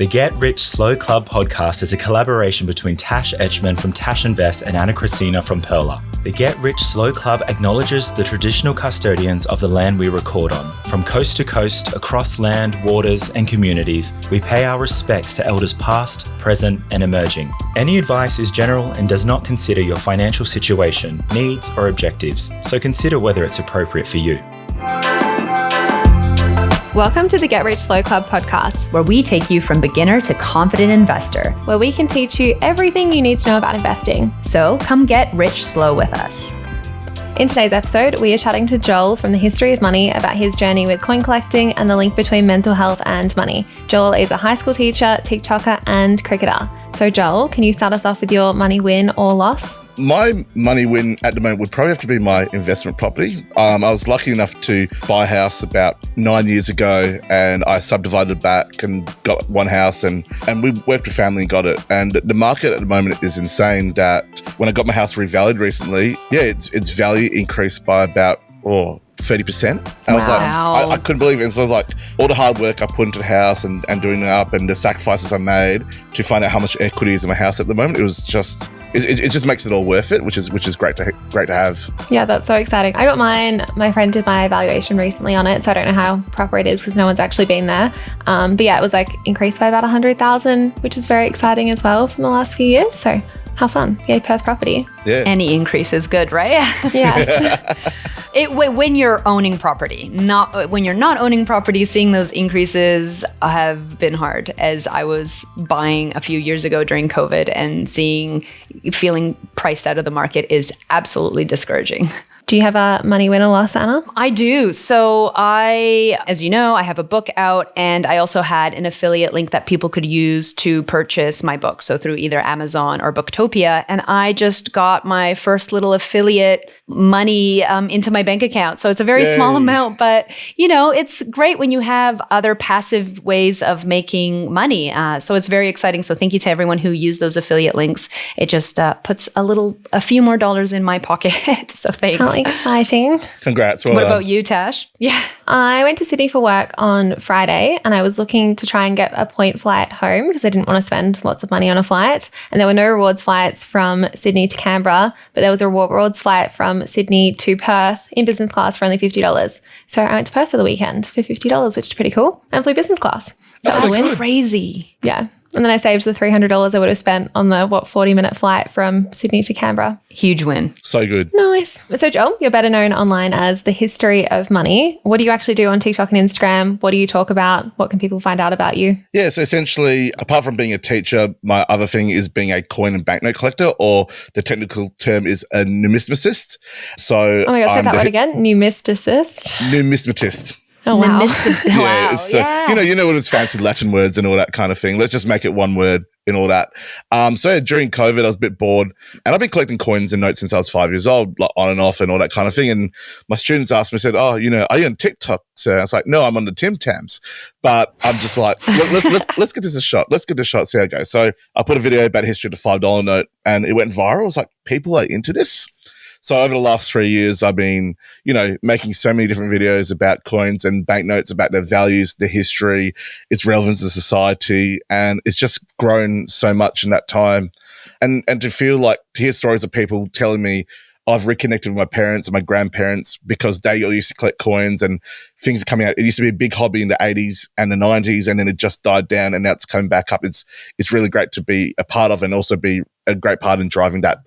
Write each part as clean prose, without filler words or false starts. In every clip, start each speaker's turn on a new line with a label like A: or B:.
A: The Get Rich Slow Club podcast is a collaboration between Tash Etschmann from Tash Invests and Ana Kresina from Perla. The Get Rich Slow Club acknowledges the traditional custodians of the land we record on. From coast to coast, across land, waters, and communities, we pay our respects to elders past, present, and emerging. Any advice is general and does not consider your financial situation, needs, or objectives, so consider whether it's appropriate for you.
B: Welcome to the Get Rich Slow Club podcast,
C: where we take you from beginner to confident investor,
B: where we can teach you everything you need to know about investing.
C: So come get rich slow with us.
B: In today's episode, we are chatting to Joel from The History of Money about his journey with coin collecting and the link between mental health and money. Joel is a high school teacher, TikToker, and cricketer. So Joel, can you start us off with your money win or loss?
D: My money win at the moment would probably have to be my investment property. I was lucky enough to buy a house about 9 years ago, and I subdivided back and got one house, and we worked with family and got it. And the market at the moment is insane. That when I got my house revalued recently, its value increased by about 30%. And I was like, I couldn't believe it. And so I was like, all the hard work I put into the house and doing it up and the sacrifices I made to find out how much equity is in my house at the moment, it was just, it just makes it all worth it, which is great to have.
B: Yeah, that's so exciting. I got mine. My friend did my evaluation recently on it, so I don't know how proper it is because no one's actually been there. But yeah, it was like increased by about 100,000, which is very exciting as well from the last few years. So how fun. Yay, Perth property.
D: Yeah.
C: Any increase is good, right?
B: Yes.
C: When you're owning property, not when you're not owning property, seeing those increases have been hard, as I was buying a few years ago during COVID and feeling priced out of the market is absolutely discouraging.
B: Do you have a money win or loss, Anna?
C: I do. So as you know, I have a book out, and I also had an affiliate link that people could use to purchase my book. So through either Amazon or Booktopia. And I just got my first little affiliate money into my bank account. So it's a very small amount, but it's great when you have other passive ways of making money. So it's very exciting. So thank you to everyone who used those affiliate links. It just puts a few more dollars in my pocket. So thanks.
B: How exciting.
D: Congrats.
C: What about you, Tash? Yeah.
B: I went to Sydney for work on Friday, and I was looking to try and get a point flight home because I didn't want to spend lots of money on a flight. And there were no rewards flights from Sydney to Canberra, but there was a rewards flight from Sydney to Perth in business class for only $50. So I went to Perth for the weekend for $50, which is pretty cool, and flew business class.
C: That's crazy.
B: Yeah. And then I saved the $300 I would have spent on the 40-minute flight from Sydney to Canberra.
C: Huge win.
D: So good.
B: Nice. So Joel, you're better known online as The History of Money. What do you actually do on TikTok and Instagram? What do you talk about? What can people find out about you?
D: Yeah, so essentially, apart from being a teacher, my other thing is being a coin and banknote collector, or the technical term is a numismatist. So,
B: oh my God, say that word again. Numismatist.
D: Numismatist.
B: Oh, wow.
C: Wow.
D: So, you know what it's fancy Latin words and all that kind of thing. Let's just make it one word in all that. So during COVID, I was a bit bored, and I've been collecting coins and notes since I was 5 years old, like on and off and all that kind of thing. And my students asked me, said, are you on TikTok? So I was like, no, I'm on the Tim Tams. But I'm just like, let's get this a shot. Let's get this a shot, see how it goes. So I put a video about history of the $5 note, and it went viral. I was like, people are into this. So over the last 3 years, I've been, making so many different videos about coins and banknotes, about their values, their history, its relevance to society. And it's just grown so much in that time. And to hear stories of people telling me, I've reconnected with my parents and my grandparents because they all used to collect coins and things are coming out. It used to be a big hobby in the 80s and the 90s, and then it just died down, and now it's coming back up. It's really great to be a part of, and also be a great part in driving that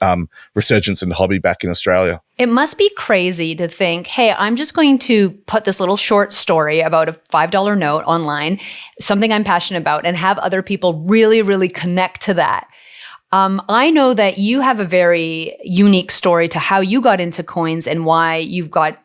D: resurgence in the hobby back in Australia.
C: It must be crazy to think, hey, I'm just going to put this little short story about a $5 note online, something I'm passionate about, and have other people really, really connect to that. I know that you have a very unique story to how you got into coins and why you've got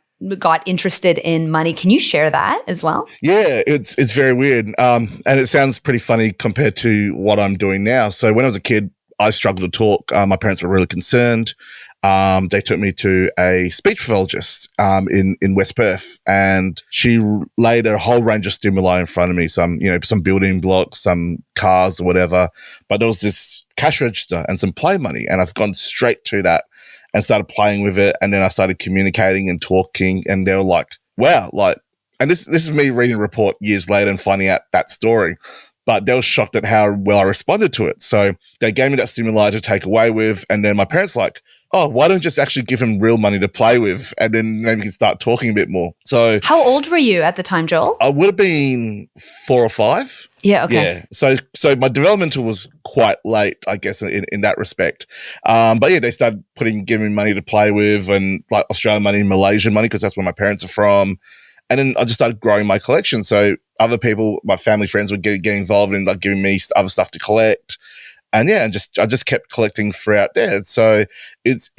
C: interested in money. Can you share that as well?
D: Yeah, it's very weird. And it sounds pretty funny compared to what I'm doing now. So when I was a kid, I struggled to talk. My parents were really concerned. They took me to a speech pathologist in West Perth, and she laid a whole range of stimuli in front of me, some building blocks, some cars or whatever. But there was this cash register and some play money, and I've gone straight to that and started playing with it. And then I started communicating and talking, and they were like, wow, and this is me reading a report years later and finding out that story. but they were shocked at how well I responded to it. So they gave me that stimuli to take away with. And then my parents like, oh, why don't you just actually give him real money to play with? And then maybe we can start talking a bit more. So
C: how old were you at the time, Joel?
D: I would have been 4 or 5.
C: Yeah. Okay.
D: Yeah. So my developmental was quite late, I guess, in that respect. But yeah, they started giving me money to play with, and like Australian money, Malaysian money, because that's where my parents are from. And then I just started growing my collection. So other people, my family, friends would get involved in like giving me other stuff to collect. And yeah, I just kept collecting throughout there. So it's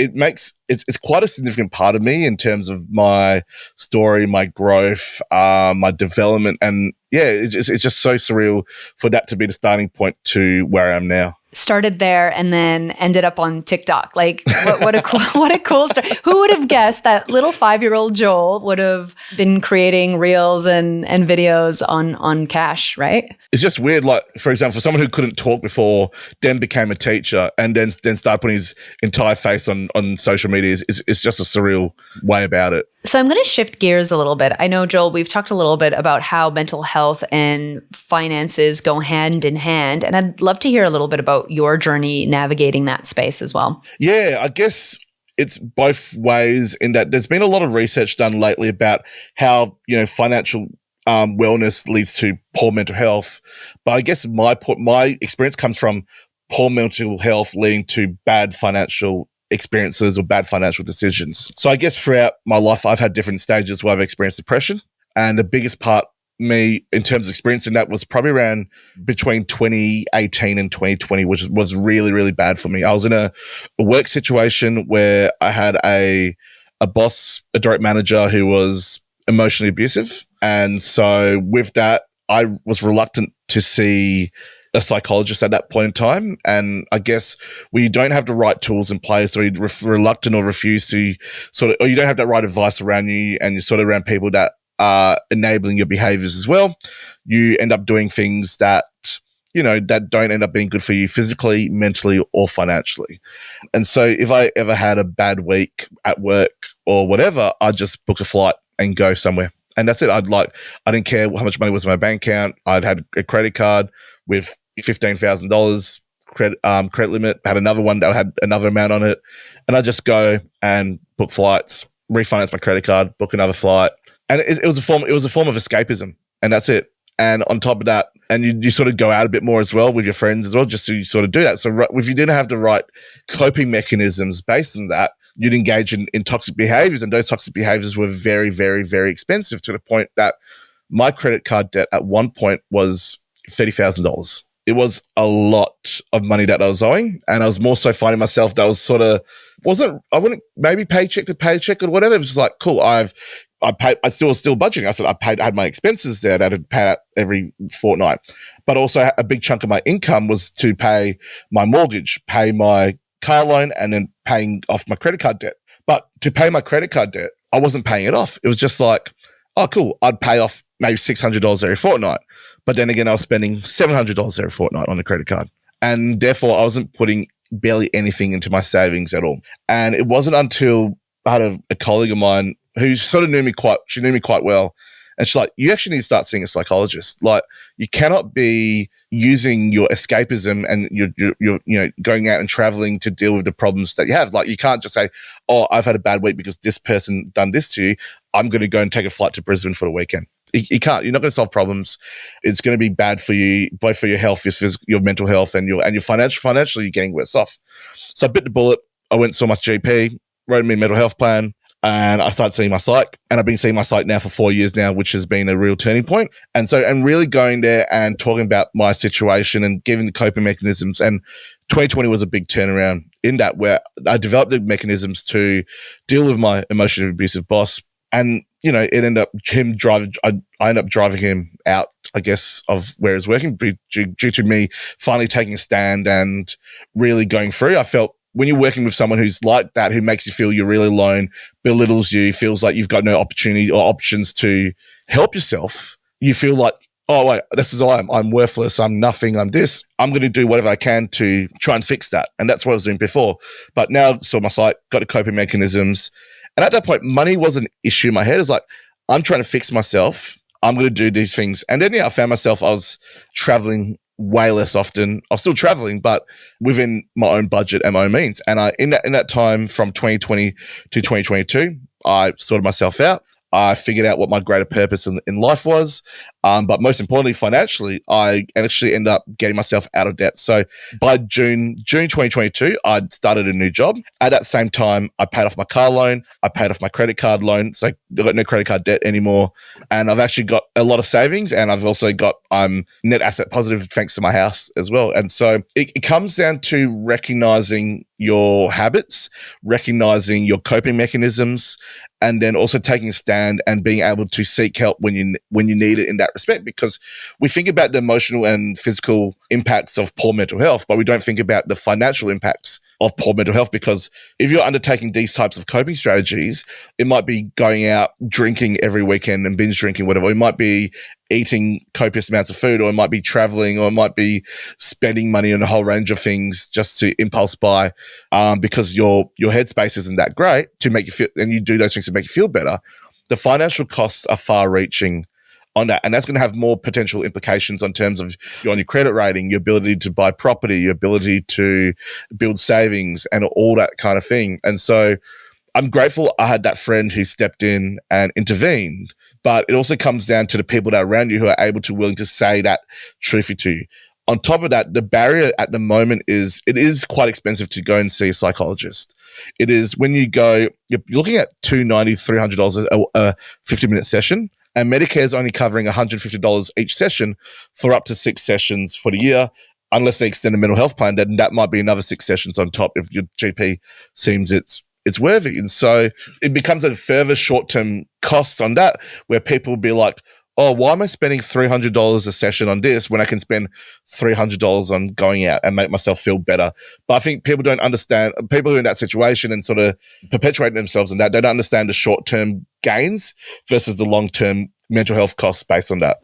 D: quite a significant part of me in terms of my story, my growth, my development. And yeah, it's just so surreal for that to be the starting point to where I am now.
C: Started there and then ended up on TikTok. Like what a cool story. Who would have guessed that little 5-year-old Joel would have been creating reels and videos on cash, right?
D: It's just weird. Like, for example, for someone who couldn't talk before, then became a teacher and then started putting his entire face on social media is just a surreal way about it.
C: So I'm going to shift gears a little bit. I know, Joel, we've talked a little bit about how mental health and finances go hand in hand. And I'd love to hear a little bit about your journey navigating that space as well.
D: Yeah, I guess it's both ways in that there's been a lot of research done lately about how, financial wellness leads to poor mental health. But I guess my experience comes from poor mental health leading to bad financial experiences or bad financial decisions. So I guess throughout my life, I've had different stages where I've experienced depression. And the biggest part me in terms of experiencing that was probably around between 2018 and 2020, which was really, really bad for me. I was in a work situation where I had a boss, a direct manager who was emotionally abusive. And so with that, I was reluctant to see a psychologist at that point in time. And I guess when you don't have the right tools in place, or you're reluctant or refuse to or you don't have that right advice around you, and you're sort of around people that are enabling your behaviors as well, you end up doing things that, that don't end up being good for you physically, mentally, or financially. And so if I ever had a bad week at work or whatever, I'd just book a flight and go somewhere. And that's it. I didn't care how much money was in my bank account. I'd had a credit card with $15,000 credit limit, had another one that had another amount on it. And I just go and book flights, refinance my credit card, book another flight. And it was a form of escapism, and that's it. And on top of that, and you sort of go out a bit more as well with your friends as well, just to sort of do that. So if you didn't have the right coping mechanisms based on that, you'd engage in toxic behaviors, and those toxic behaviors were very, very, very expensive, to the point that my credit card debt at one point was $30,000. It was a lot of money that I was owing, and I was more so finding myself that I was I wouldn't maybe paycheck to paycheck or whatever. It was just like, cool, I was still budgeting. I said I had my expenses there that I'd pay out every fortnight, but also a big chunk of my income was to pay my mortgage, pay my car loan, and then paying off my credit card debt. But to pay my credit card debt, I wasn't paying it off. It was just like, oh, cool, I'd pay off maybe $600 every fortnight. But then again, I was spending $700 every fortnight on the credit card. And therefore, I wasn't putting barely anything into my savings at all. And it wasn't until I had a colleague of mine who sort of knew me quite well. And she's like, you actually need to start seeing a psychologist. Like, you cannot be using your escapism and you're going out and traveling to deal with the problems that you have. Like, you can't just say, oh, I've had a bad week because this person done this to you. I'm going to go and take a flight to Brisbane for the weekend. You can't. You're not going to solve problems. It's going to be bad for you, both for your health, your mental health, and your financially. You're getting worse off. So I bit the bullet. I went and saw my GP, wrote me a mental health plan, and I started seeing my psych. And I've been seeing my psych now for 4 years now, which has been a real turning point. And really going there and talking about my situation and giving the coping mechanisms. And 2020 was a big turnaround in that, where I developed the mechanisms to deal with my emotionally abusive boss. And, it ended up I ended up driving him out, I guess, of where he's working due to me finally taking a stand and really going through. I felt when you're working with someone who's like that, who makes you feel you're really alone, belittles you, feels like you've got no opportunity or options to help yourself, you feel like, oh, wait, this is all I'm worthless. I'm nothing. I'm this. I'm going to do whatever I can to try and fix that. And that's what I was doing before. But now, saw my site, got the coping mechanisms. And at that point, money was an issue in my head. It's like, I'm trying to fix myself. I'm going to do these things. And then, I found myself, I was traveling way less often. I was still traveling, but within my own budget and my own means. And in that time from 2020 to 2022, I sorted myself out. I figured out what my greater purpose in life was. But most importantly, financially, I actually ended up getting myself out of debt. So by June 2022, I'd started a new job. At that same time, I paid off my car loan. I paid off my credit card loan. So I got no credit card debt anymore. And I've actually got a lot of savings. And I've also got, I'm net asset positive thanks to my house as well. And so it comes down to recognizing your habits, recognizing your coping mechanisms, and then also taking a stand and being able to seek help when you need it in that respect. Because we think about the emotional and physical impacts of poor mental health, but we don't think about the financial impacts of poor mental health. Because if you're undertaking these types of coping strategies, it might be going out drinking every weekend and binge drinking, whatever. It might be eating copious amounts of food, or it might be traveling, or it might be spending money on a whole range of things just to impulse buy, because your headspace isn't that great to make you feel, and you do those things to make you feel better. The financial costs are far reaching on that. And that's going to have more potential implications on terms of on your credit rating, your ability to buy property, your ability to build savings, and all that kind of thing. And so I'm grateful I had that friend who stepped in and intervened. But it also comes down to the people that are around you who are able to willing to say that truthfully to you. On top of that, the barrier at the moment is it is quite expensive to go and see a psychologist. It is when you go, you're looking at $290, $300 a 50-minute session, and Medicare is only covering $150 each session for up to 6 sessions for the year. Unless they extend a mental health plan, then that might be another 6 sessions on top if your GP seems it's worthy. And so it becomes a further short-term cost on that, where people will be like, oh, why am I spending $300 a session on this when I can spend $300 on going out and make myself feel better? But I think people don't understand, people who are in that situation and sort of perpetuate themselves in that, they don't understand the short-term gains versus the long-term mental health costs based on that.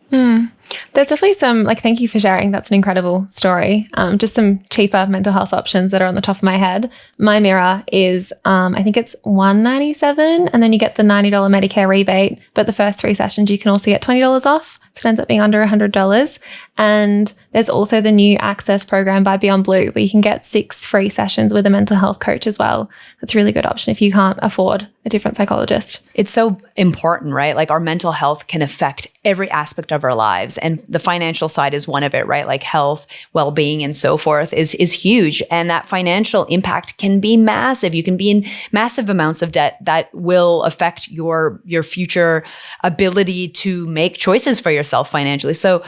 B: There's definitely some, thank you for sharing. That's an incredible story. Just some cheaper mental health options that are on the top of my head. My Mirror is, I think it's $197, and then you get the $90 Medicare rebate. But the first 3 sessions, you can also get $20 off. So it ends up being under $100. And there's also the new Access program by Beyond Blue, where you can get 6 free sessions with a mental health coach as well. That's a really good option if you can't afford a different psychologist.
C: It's so important, right? Like our mental health can affect every aspect of our lives, and the financial side is one of it, right? Like health, well-being, and so forth is huge. And that financial impact can be massive. You can be in massive amounts of debt that will affect your future ability to make choices for yourself financially. So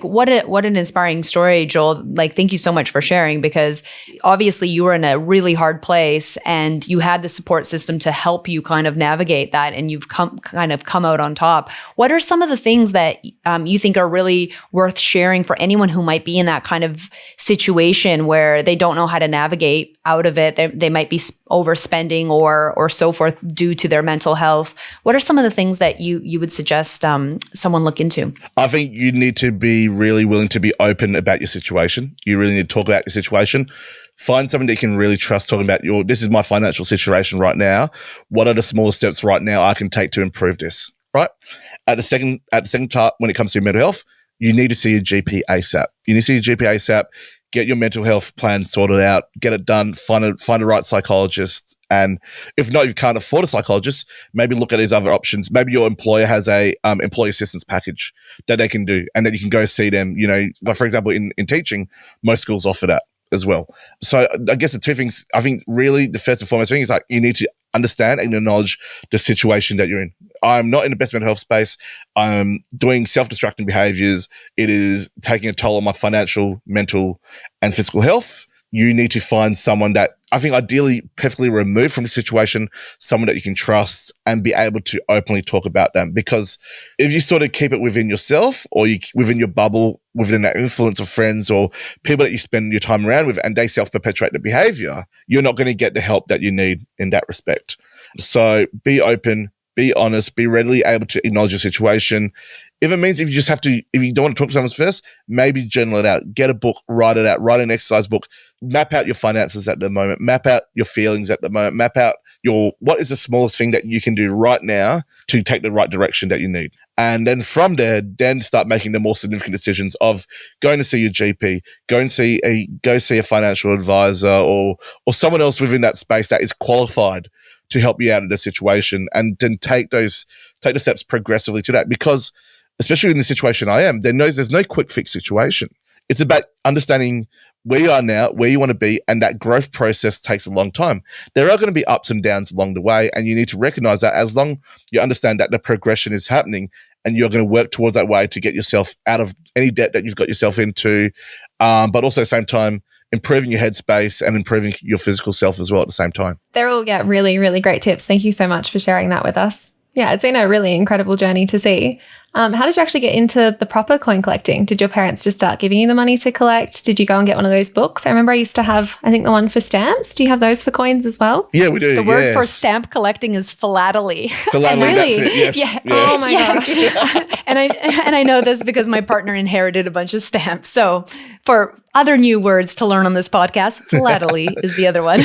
C: what an inspiring story, Joel. Thank you so much for sharing, because obviously you were in a really hard place and you had the support system to help you kind of navigate that, and you've come out on top. What are some of the things that you think are really worth sharing for anyone who might be in that kind of situation where they don't know how to navigate out of it? They might be overspending or so forth due to their mental health. What are some of the things that you would suggest someone look into?
D: I think you need to be really willing to be open about your situation. You really need to talk about your situation. Find someone that you can really trust talking about this is my financial situation right now. What are the small steps right now I can take to improve this? Right. At the second part, when it comes to mental health, you need to see your GP ASAP. You need to see your GP ASAP. Get your mental health plan sorted out. Get it done. Find a right psychologist. And if not, if you can't afford a psychologist, maybe look at these other options. Maybe your employer has a employee assistance package that they can do, and that you can go see them. Like for example, in teaching, most schools offer that as well. So I guess the 2 things, I think really the first and foremost thing is you need to understand and acknowledge the situation that you're in. I'm not in the best mental health space. I'm doing self-destructing behaviors. It is taking a toll on my financial, mental, and physical health. You need to find someone that I think ideally perfectly removed from the situation, someone that you can trust and be able to openly talk about them. Because if you sort of keep it within yourself or within your bubble, within that influence of friends or people that you spend your time around with, and they self-perpetuate the behavior, you're not going to get the help that you need in that respect. So be open, be honest, be readily able to acknowledge your situation. If it means if you don't want to talk to someone first, maybe journal it out, get a book, write it out, write an exercise book, map out your finances at the moment, map out your feelings at the moment, map out what is the smallest thing that you can do right now to take the right direction that you need. And then from there, then start making the more significant decisions of going to see your GP, go see a financial advisor or someone else within that space that is qualified to help you out of the situation, and then take the steps progressively to that. Because especially in the situation I am, there's no quick fix situation. It's about understanding where you are now, where you want to be, and that growth process takes a long time. There are going to be ups and downs along the way, and you need to recognize that as long you understand that the progression is happening and you're going to work towards that way to get yourself out of any debt that you've got yourself into, but also at the same time, improving your headspace and improving your physical self as well at the same time.
B: They're all really, really great tips. Thank you so much for sharing that with us. Yeah, it's been a really incredible journey to see. How did you actually get into the proper coin collecting? Did your parents just start giving you the money to collect? Did you go and get one of those books? I remember I used to have, I think, the one for stamps. Do you have those for coins as well?
D: Yeah, we do.
C: The word for stamp collecting is philately.
D: Philately,
B: Really?
D: that's it. Yes.
C: Yeah.
B: Oh my gosh.
C: and I know this because my partner inherited a bunch of stamps. So for other new words to learn on this podcast, philately is the other one.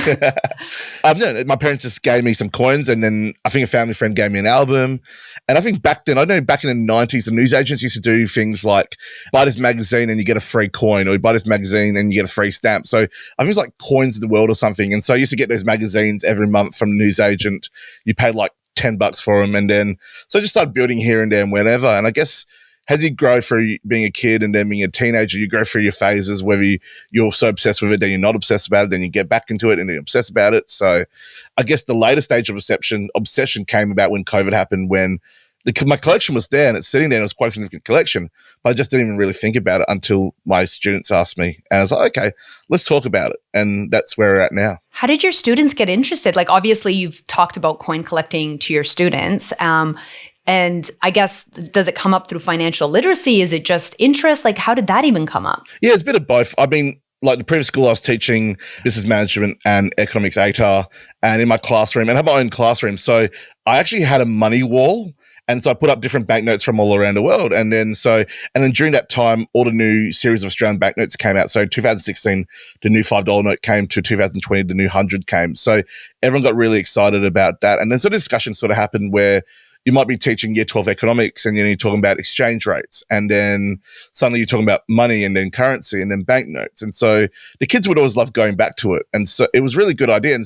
D: No, my parents just gave me some coins, and then I think a family friend gave me an album. And I think back then, I know back in the 90s, the newsagents used to do things like buy this magazine and you get a free coin, or you buy this magazine and you get a free stamp. So I think it was like Coins of the World or something. And so I used to get those magazines every month from the newsagent. You paid like $10 for them. And then, so I just started building here and there and whenever. And I guess as you grow through being a kid and then being a teenager, you go through your phases, whether you're so obsessed with it, then you're not obsessed about it, then you get back into it and you're obsessed about it. So I guess the later stage of obsession came about when COVID happened, when my collection was there and it's sitting there and it was quite a significant collection, but I just didn't even really think about it until my students asked me. And I was like, okay, let's talk about it. And that's where we're at now.
C: How did your students get interested? Like, obviously you've talked about coin collecting to your students. And I guess, does it come up through financial literacy? Is it just interest? Like, how did that even come up?
D: Yeah, it's a bit of both. I mean, like the previous school I was teaching business management and economics ATAR, and in my classroom, and I had my own classroom. So I actually had a money wall. And so I put up different banknotes from all around the world. And then during that time, all the new series of Australian banknotes came out. So 2016, the new $5 note came, to 2020, the new 100 came. So everyone got really excited about that. And then sort of discussion sort of happened where you might be teaching year 12 economics and you're talking about exchange rates. And then suddenly you're talking about money and then currency and then banknotes. And so the kids would always love going back to it. And so it was a really good idea.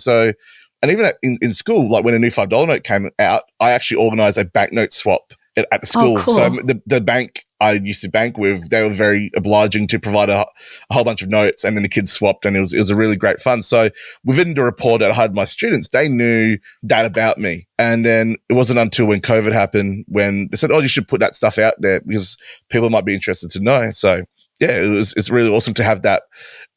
D: And even in school, like when a new $5 note came out, I actually organized a banknote swap at the school.
B: Oh, cool.
D: So the bank I used to bank with, they were very obliging to provide a whole bunch of notes, and then the kids swapped, and it was a really great fun. So within the rapport that I had with my students, they knew that about me. And then it wasn't until when COVID happened when they said, oh, you should put that stuff out there because people might be interested to know. So yeah, it's really awesome to have that.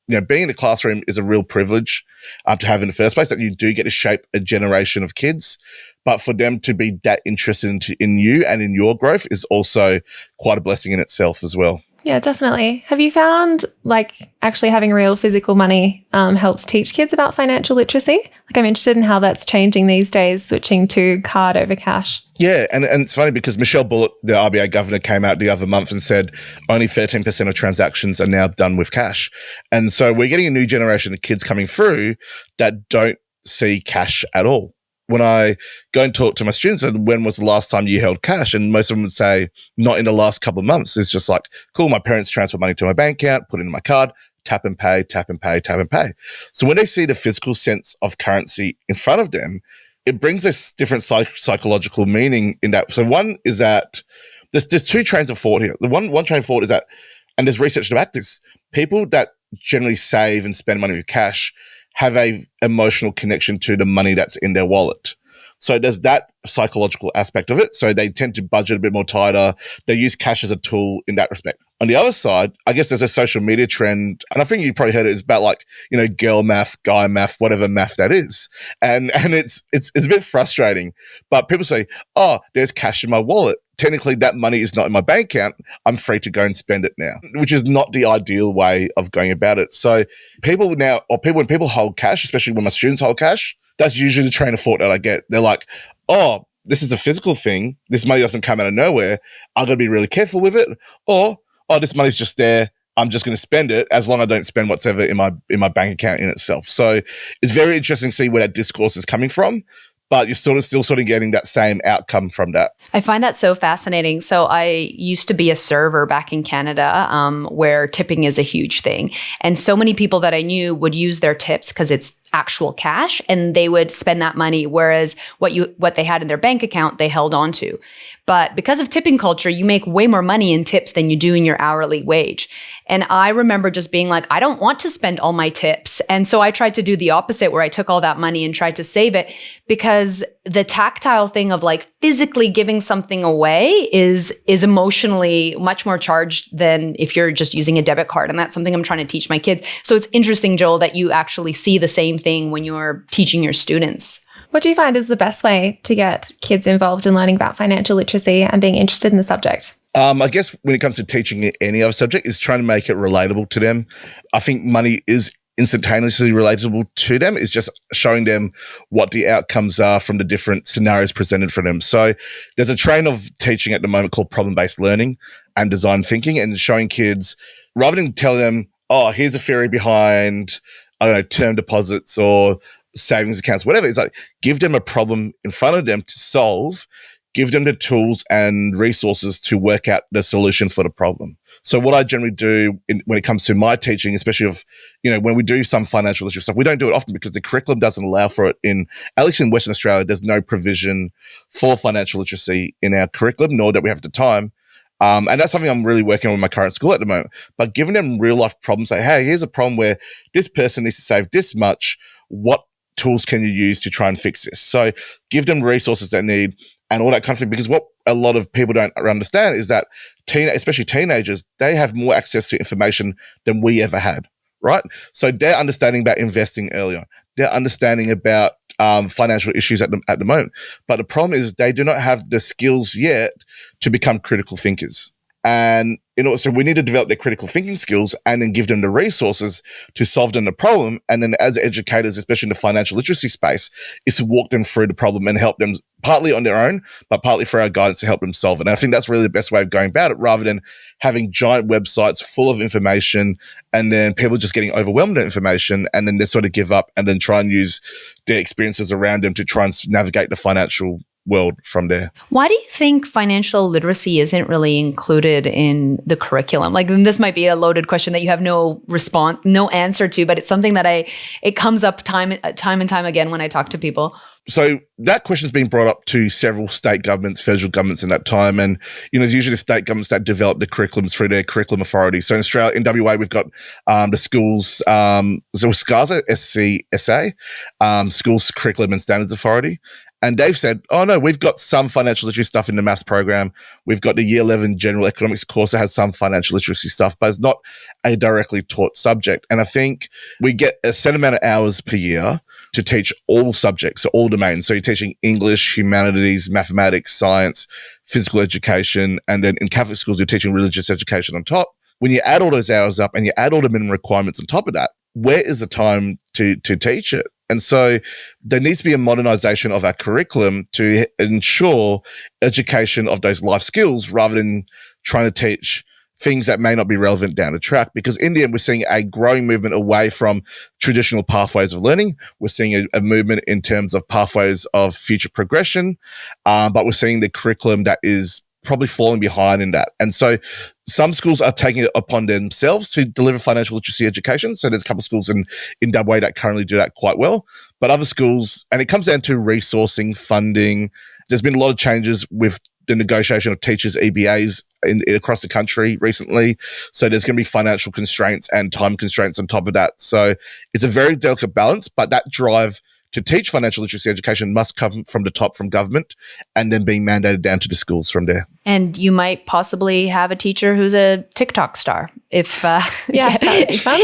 D: Being in a classroom is a real privilege to have in the first place, that you do get to shape a generation of kids. But for them to be that interested in you and in your growth is also quite a blessing in itself as well.
B: Yeah, definitely. Have you found like actually having real physical money helps teach kids about financial literacy? Like, I'm interested in how that's changing these days, switching to card over cash.
D: Yeah, and it's funny because Michelle Bullock, the RBA governor, came out the other month and said only 13% of transactions are now done with cash. And so we're getting a new generation of kids coming through that don't see cash at all. When I go and talk to my students, and when was the last time you held cash? And most of them would say, not in the last couple of months. It's just like, cool, my parents transfer money to my bank account, put it in my card, tap and pay, tap and pay, tap and pay. So when they see the physical sense of currency in front of them, it brings us different psychological meaning in that. So one is that there's two trains of thought here. The one train of thought is that, and there's research to back this, people that generally save and spend money with cash have a emotional connection to the money that's in their wallet. So there's that psychological aspect of it. So they tend to budget a bit more tighter. They use cash as a tool in that respect. On the other side, I guess there's a social media trend, and I think you've probably heard it, is about like, girl math, guy math, whatever math that is. And it's a bit frustrating, but people say, oh, there's cash in my wallet. Technically that money is not in my bank account. I'm free to go and spend it now, which is not the ideal way of going about it. So when people hold cash, especially when my students hold cash, that's usually the train of thought that I get. They're like, oh, this is a physical thing. This money doesn't come out of nowhere. I got to be really careful with it. Or, oh, this money's just there. I'm just going to spend it as long as I don't spend whatsoever in my bank account in itself. So it's very interesting to see where that discourse is coming from, but you're still getting that same outcome from that.
C: I find that so fascinating. So I used to be a server back in Canada, where tipping is a huge thing. And so many people that I knew would use their tips because it's actual cash and they would spend that money. Whereas what they had in their bank account, they held on to. But because of tipping culture, you make way more money in tips than you do in your hourly wage. And I remember just being like, I don't want to spend all my tips. And so I tried to do the opposite where I took all that money and tried to save it, because the tactile thing of like physically giving something away is emotionally much more charged than if you're just using a debit card. And that's something I'm trying to teach my kids. So it's interesting, Joel, that you actually see the same thing when you're teaching your students.
B: What do you find is the best way to get kids involved in learning about financial literacy and being interested in the subject?
D: I guess when it comes to teaching any other subject is trying to make it relatable to them. I think money is instantaneously relatable to them. It's just showing them what the outcomes are from the different scenarios presented for them. So there's a trend of teaching at the moment called problem-based learning and design thinking, and showing kids, rather than tell them, oh, here's a theory behind, I don't know, term deposits or savings accounts, whatever. It's like, give them a problem in front of them to solve, give them the tools and resources to work out the solution for the problem. So what I generally do when it comes to my teaching, especially when we do some financial literacy stuff, we don't do it often because the curriculum doesn't allow for it at least in Western Australia, there's no provision for financial literacy in our curriculum, nor that we have the time. And that's something I'm really working on with my current school at the moment. But giving them real life problems, like, hey, here's a problem where this person needs to save this much. What tools can you use to try and fix this? So give them resources they need and all that kind of thing. Because what a lot of people don't understand is that especially teenagers, they have more access to information than we ever had, right? So they're understanding about investing earlier. They're understanding about financial issues at the moment. But the problem is they do not have the skills yet to become critical thinkers. And so we need to develop their critical thinking skills and then give them the resources to solve them the problem. And then as educators, especially in the financial literacy space, is to walk them through the problem and help them partly on their own, but partly for our guidance to help them solve it. And I think that's really the best way of going about it, rather than having giant websites full of information and then people just getting overwhelmed with information and then they sort of give up and then try and use their experiences around them to try and navigate the financial world from there.
C: Why do you think financial literacy isn't really included in the curriculum? Like, this might be a loaded question that you have no answer to, but it's something that it comes up time and time again when I talk to people.
D: So that question's been brought up to several state governments, federal governments in that time. And, it's usually the state governments that develop the curriculums through their curriculum authority. So in Australia, in WA, we've got the schools, SCASA, SCSA, Schools Curriculum and Standards Authority. And they've said, oh no, we've got some financial literacy stuff in the maths program. We've got the year 11 general economics course that has some financial literacy stuff, but it's not a directly taught subject. And I think we get a set amount of hours per year to teach all subjects, so all domains. So you're teaching English, humanities, mathematics, science, physical education, and then in Catholic schools, you're teaching religious education on top. When you add all those hours up and you add all the minimum requirements on top of that, where is the time to teach it? And so there needs to be a modernization of our curriculum to ensure education of those life skills rather than trying to teach things that may not be relevant down the track. Because in the end, we're seeing a growing movement away from traditional pathways of learning. We're seeing a movement in terms of pathways of future progression, but we're seeing the curriculum that is probably falling behind in that. And so some schools are taking it upon themselves to deliver financial literacy education. So there's a couple of schools in WA that currently do that quite well. But other schools, and it comes down to resourcing, funding. There's been a lot of changes with the negotiation of teachers' EBAs across the country recently. So there's going to be financial constraints and time constraints on top of that. So it's a very delicate balance, but that drive to teach financial literacy education must come from the top, from government, and then being mandated down to the schools from there.
C: And you might possibly have a teacher who's a TikTok star. If
B: yes, that would be fun.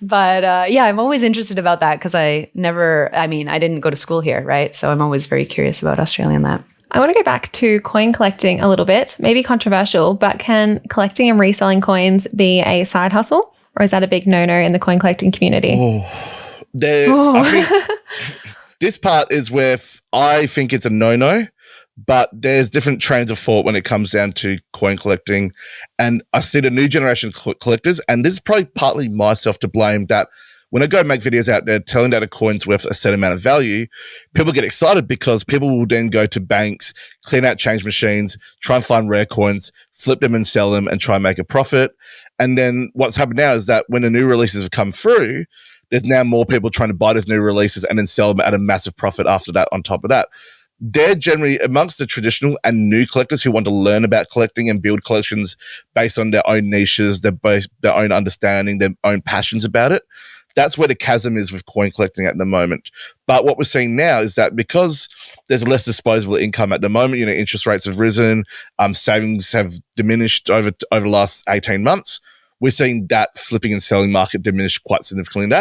C: But I'm always interested about that because I didn't go to school here, right? So I'm always very curious about Australia and that.
B: I want to go back to coin collecting a little bit, maybe controversial, but can collecting and reselling coins be a side hustle? Or is that a big no-no in the coin collecting community?
D: I think This part is where I think it's a no-no, but there's different trains of thought when it comes down to coin collecting. And I see the new generation of collectors, and this is probably partly myself to blame, that when I go make videos out there telling that a coin's worth a certain amount of value, people get excited because people will then go to banks, clean out change machines, try and find rare coins, flip them and sell them and try and make a profit. And then what's happened now is that when the new releases have come through, there's now more people trying to buy those new releases and then sell them at a massive profit after that on top of that. They're generally amongst the traditional and new collectors who want to learn about collecting and build collections based on their own niches, their own understanding, their own passions about it. That's where the chasm is with coin collecting at the moment. But what we're seeing now is that because there's less disposable income at the moment, interest rates have risen, savings have diminished over the last 18 months. We're seeing that flipping and selling market diminish quite significantly.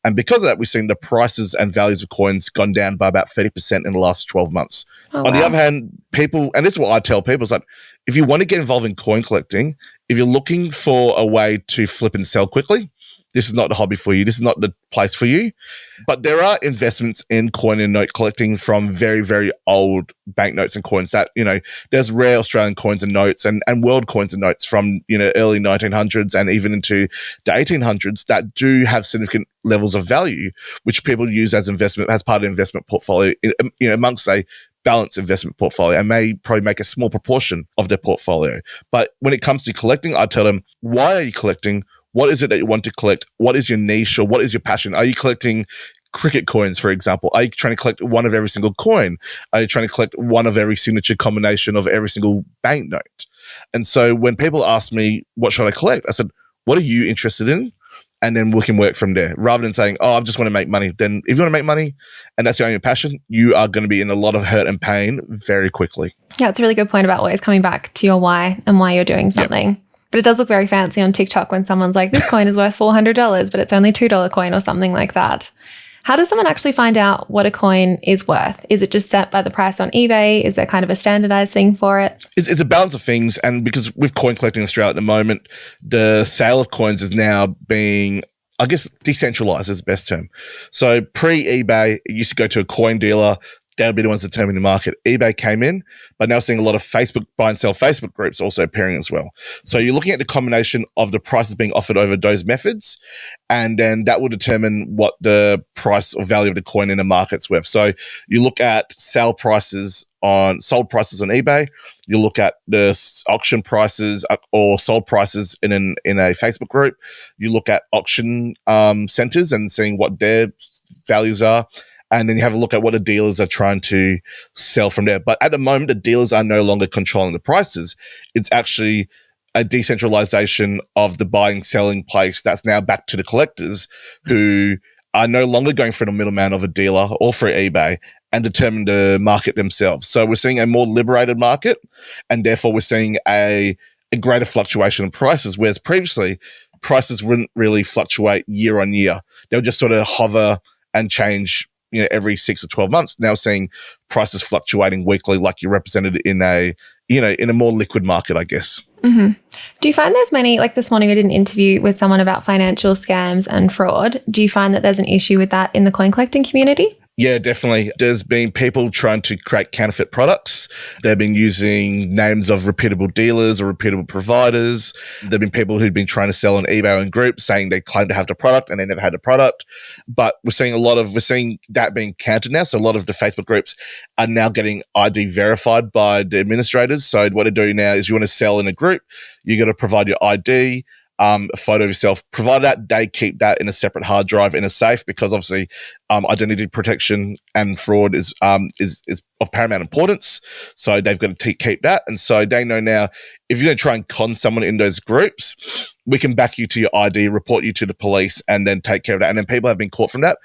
D: And because of that, we're seeing the prices and values of coins gone down by about 30% in the last 12 months.
B: Oh,
D: On the other hand, people, and this is what I tell people, is like, if you want to get involved in coin collecting, if you're looking for a way to flip and sell quickly, this is not the hobby for you. This is not the place for you. But there are investments in coin and note collecting from very, very old banknotes and coins that, there's rare Australian coins and notes and world coins and notes from, early 1900s and even into the 1800s that do have significant levels of value, which people use as investment, as part of the investment portfolio, amongst a balanced investment portfolio, and may probably make a small proportion of their portfolio. But when it comes to collecting, I tell them, why are you collecting? What is it that you want to collect? What is your niche or what is your passion? Are you collecting cricket coins, for example? Are you trying to collect one of every single coin? Are you trying to collect one of every signature combination of every single banknote? And so when people ask me, what should I collect? I said, what are you interested in? And then we can work from there, rather than saying, I just want to make money. Then if you want to make money and that's your only passion, you are going to be in a lot of hurt and pain very quickly.
B: Yeah, it's a really good point about always coming back to your why and why you're doing something. Yep. But it does look very fancy on TikTok when someone's like, this coin is worth $400, but it's only $2 coin or something like that. How does someone actually find out what a coin is worth? Is it just set by the price on eBay? Is there kind of a standardized thing for it?
D: It's a balance of things. And because with coin collecting in Australia at the moment, the sale of coins is now being, I guess, decentralized is the best term. So pre-eBay, it used to go to a coin dealer. They'll be the ones determining the market. eBay came in, but now seeing a lot of Facebook buy and sell Facebook groups also appearing as well. So you're looking at the combination of the prices being offered over those methods, and then that will determine what the price or value of the coin in the market's worth. So you look at sold prices on eBay. You look at the auction prices or sold prices in a Facebook group. You look at auction centers and seeing what their values are. And then you have a look at what the dealers are trying to sell from there. But at the moment, the dealers are no longer controlling the prices. It's actually a decentralization of the buying, selling place that's now back to the collectors, who are no longer going through the middleman of a dealer or through eBay and determine the market themselves. So we're seeing a more liberated market, and therefore we're seeing a greater fluctuation in prices, whereas previously prices wouldn't really fluctuate year on year. They'll just sort of hover and change every 6 or 12 months. Now seeing prices fluctuating weekly, like you're represented in a more liquid market, I guess.
B: Mm-hmm. Do you find there's many, like this morning I did an interview with someone about financial scams and fraud. Do you find that there's an issue with that in the coin collecting community?
D: Yeah, definitely. There's been people trying to create counterfeit products. They've been using names of reputable dealers or reputable providers. There've been people who've been trying to sell on eBay and groups saying they claim to have the product and they never had the product. But we're seeing that being countered now. So a lot of the Facebook groups are now getting ID verified by the administrators. So what they're doing now is you want to sell in a group, you got to provide your ID, a photo of yourself. Provided that they keep that in a separate hard drive in a safe, because obviously identity protection and fraud is of paramount importance. So they've got to keep that. And so they know now, if you're going to try and con someone in those groups, we can back you to your ID, report you to the police, and then take care of that. And then people have been caught from that.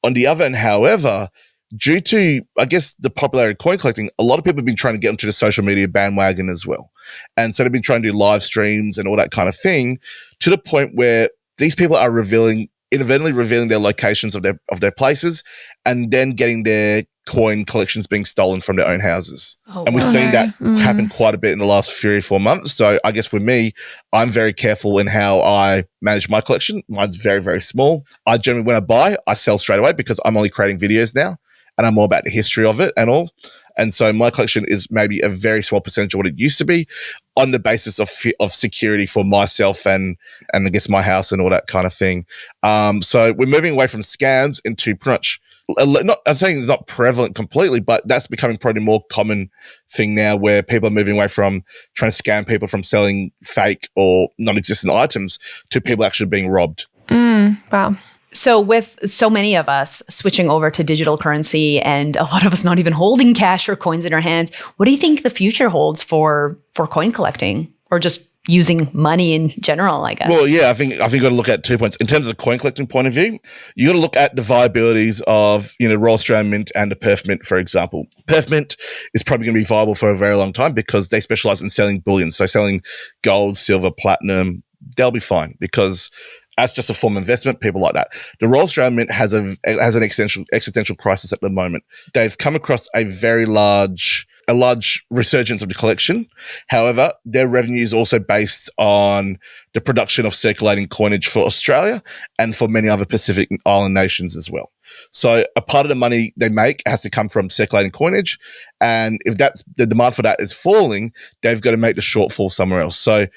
D: On the other hand, however, due to, I guess, the popularity of coin collecting, a lot of people have been trying to get onto the social media bandwagon as well. And so they've been trying to do live streams and all that kind of thing, to the point where these people are inadvertently revealing their locations of their places, and then getting their coin collections being stolen from their own houses. And we've seen that happen quite a bit in the last 3 or 4 months. So I guess for me, I'm very careful in how I manage my collection. Mine's very, very small. I generally, when I buy, I sell straight away, because I'm only creating videos now. and I'm more about the history of it and all. And so my collection is maybe a very small percentage of what it used to be, on the basis of security for myself and I guess my house and all that kind of thing. So we're moving away from scams into pretty much, I'm saying it's not prevalent completely, but that's becoming probably a more common thing now, where people are moving away from trying to scam people from selling fake or non-existent items to people actually being robbed.
B: Wow.
C: So with so many of us switching over to digital currency and a lot of us not even holding cash or coins in our hands, what do you think the future holds for coin collecting, or just using money in general, I guess?
D: Well, yeah, I think you got to look at 2 points. In terms of the coin collecting point of view, you got to look at the viabilities of, Royal Australian Mint and the Perth Mint, for example. Perth Mint is probably going to be viable for a very long time because they specialize in selling bullion. So selling gold, silver, platinum, they'll be fine because that's just a form of investment. People like that. The Royal Australian Mint has an existential crisis at the moment. They've come across a large resurgence of the collection. However, their revenue is also based on the production of circulating coinage for Australia and for many other Pacific Island nations as well. So a part of the money they make has to come from circulating coinage. And if that's the demand for that is falling, they've got to make the shortfall somewhere else. So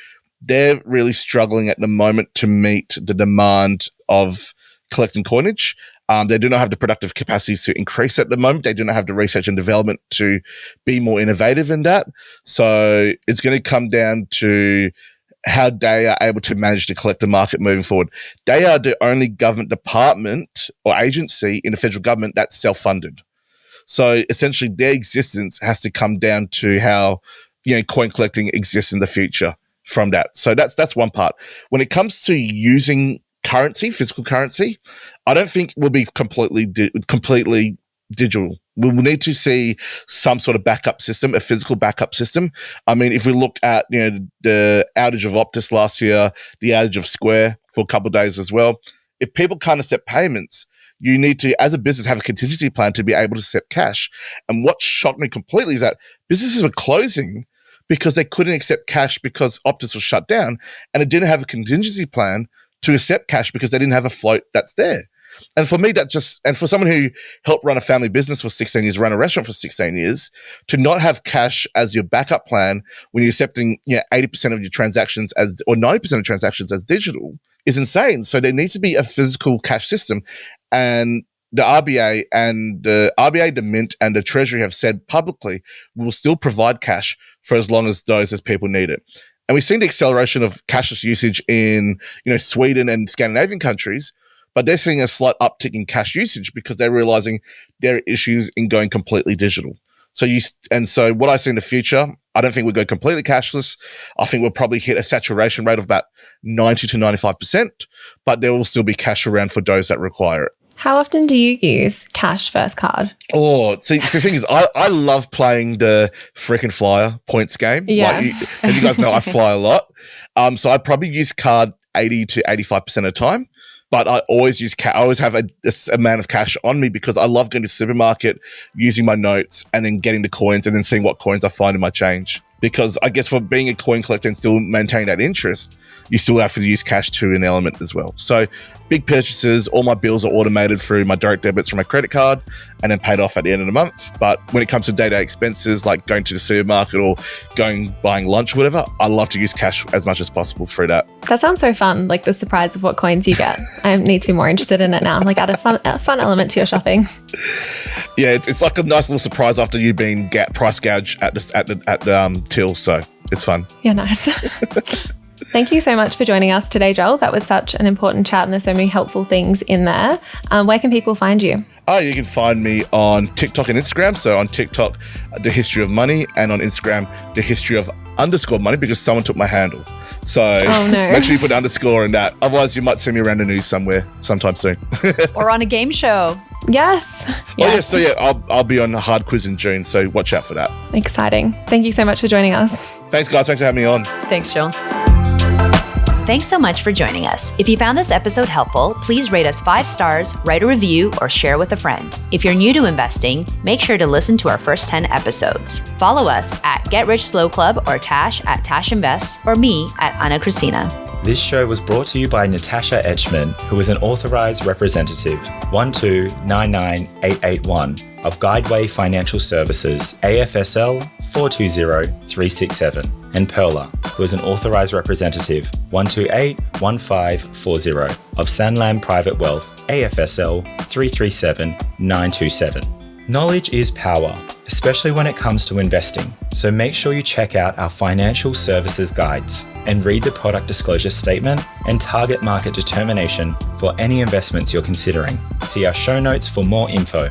D: they're really struggling at the moment to meet the demand of collecting coinage. They do not have the productive capacities to increase at the moment. They do not have the research and development to be more innovative in that. So it's going to come down to how they are able to manage the collector market moving forward. They are the only government department or agency in the federal government that's self-funded. So essentially their existence has to come down to how, coin collecting exists in the future from that. So that's one part. When it comes to using currency, physical currency, I don't think we'll be completely digital. We'll need to see some sort of backup system, a physical backup system. I mean, if we look at, the outage of Optus last year, the outage of Square for a couple of days as well, if people can't accept payments, you need to, as a business, have a contingency plan to be able to accept cash. And what shocked me completely is that businesses were closing because they couldn't accept cash because Optus was shut down, and it didn't have a contingency plan to accept cash because they didn't have a float that's there. And for me, and for someone who helped run a family business for 16 years, run a restaurant for 16 years, to not have cash as your backup plan when you're accepting 80% of your transactions or 90% of transactions as digital is insane. So there needs to be a physical cash system. And the RBA, the Mint, and the Treasury have said publicly will still provide cash for as long as people need it. And we've seen the acceleration of cashless usage in, Sweden and Scandinavian countries, but they're seeing a slight uptick in cash usage because they're realizing there are issues in going completely digital. So what I see in the future, I don't think we'll go completely cashless. I think we'll probably hit a saturation rate of about 90 to 95%, but there will still be cash around for those that require it.
B: How often do you use cash versus card?
D: Oh, see, the thing is, I love playing the freaking flyer points game.
B: Yeah.
D: As you guys know, I fly a lot. So I probably use card 80 to 85% of the time. But I always use cash. I always have this amount of cash on me because I love going to the supermarket, using my notes, and then getting the coins and then seeing what coins I find in my change. Because I guess for being a coin collector and still maintain that interest, you still have to use cash to an element as well. So big purchases, all my bills are automated through my direct debits from my credit card and then paid off at the end of the month. But when it comes to day-to-day expenses, like going to the supermarket or buying lunch, whatever, I love to use cash as much as possible through that.
B: That sounds so fun, like the surprise of what coins you get. I need to be more interested in it now. Like add a fun element to your shopping.
D: Yeah, it's like a nice little surprise after you've been price gouged at the till, so it's fun.
B: Yeah, nice. Thank you so much for joining us today, Joel. That was such an important chat and there's so many helpful things in there. Where can people find you?
D: You can find me on TikTok and Instagram. So on TikTok, The History of Money, and on Instagram, The History of _money, because someone took my handle. So make sure you put underscore in that. Otherwise, you might see me around the news somewhere sometime soon.
C: Or on a game show.
B: Yes.
D: Oh, yeah. So I'll be on a hard quiz in June. So watch out for that.
B: Exciting. Thank you so much for joining us.
D: Thanks, guys. Thanks for having me on.
C: Thanks, Joel. Thanks so much for joining us. If you found this episode helpful, please rate us 5 stars, write a review, or share with a friend. If you're new to investing, make sure to listen to our first 10 episodes. Follow us at Get Rich Slow Club or Tash at Tash Invests or me at Ana Kresina.
A: This show was brought to you by Natasha Etschmann, who is an authorised representative 1299881 of Guideway Financial Services, AFSL 420367, and Perla, who is an authorised representative 1281540 of Sanlam Private Wealth, AFSL 337927. Knowledge is power, especially when it comes to investing, so make sure you check out our financial services guides and read the product disclosure statement and target market determination for any investments you're considering. See our show notes for more info.